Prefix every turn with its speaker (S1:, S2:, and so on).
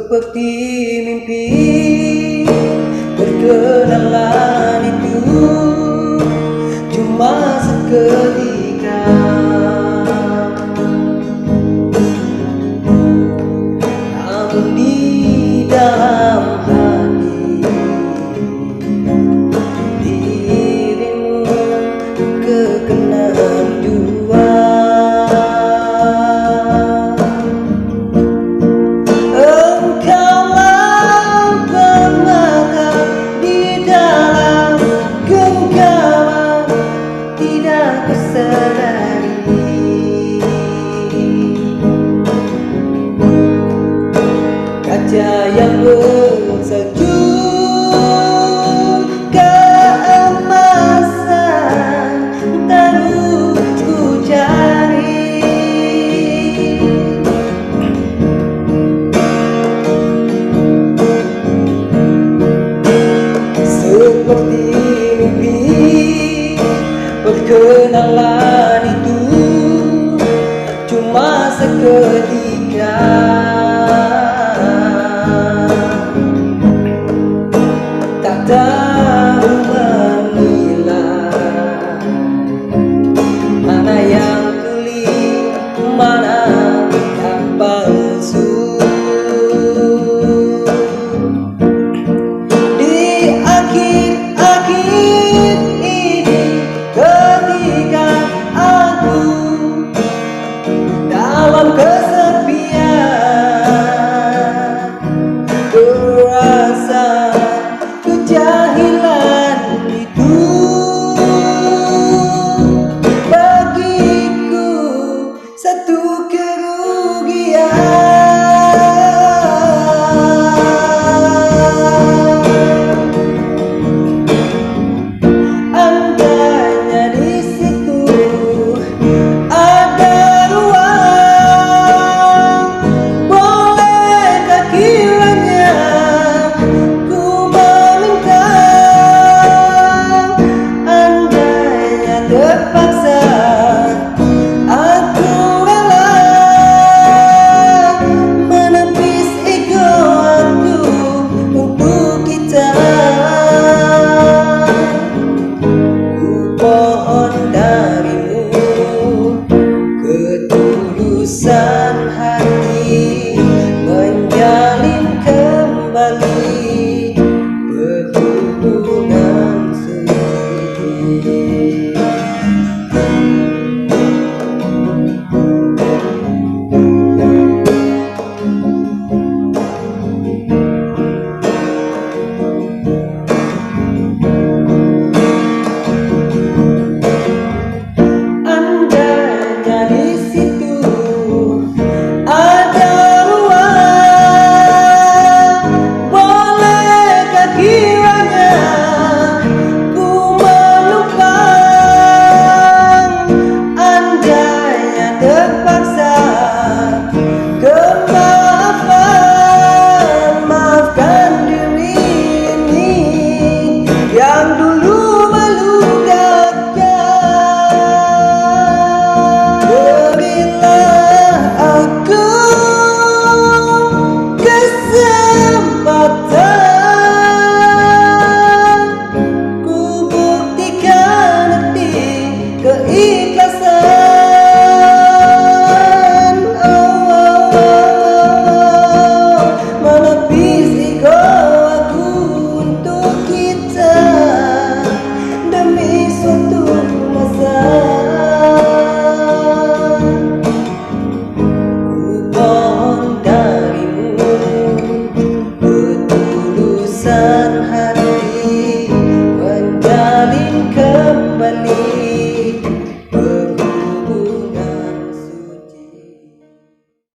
S1: Seperti mimpi perkenalan itu cuma seketika, namun di dalam hati dirimu kekenal jua. Kaca yang bersalju keemasan terus ku cari, seperti mimpi perkenalan itu cuma seketika, tak tahu memilah mana yang tuli, mana yang palsu. Di akhir-akhir ini ketika aku dalam kesepian berasa kejahilan itu bagiku satu kerugian. Andainya di situ ada ruang, bolehkah kiranya ku meminta, andainya terpaksa aku rela menepis ego aku untuk kita. Ku pohon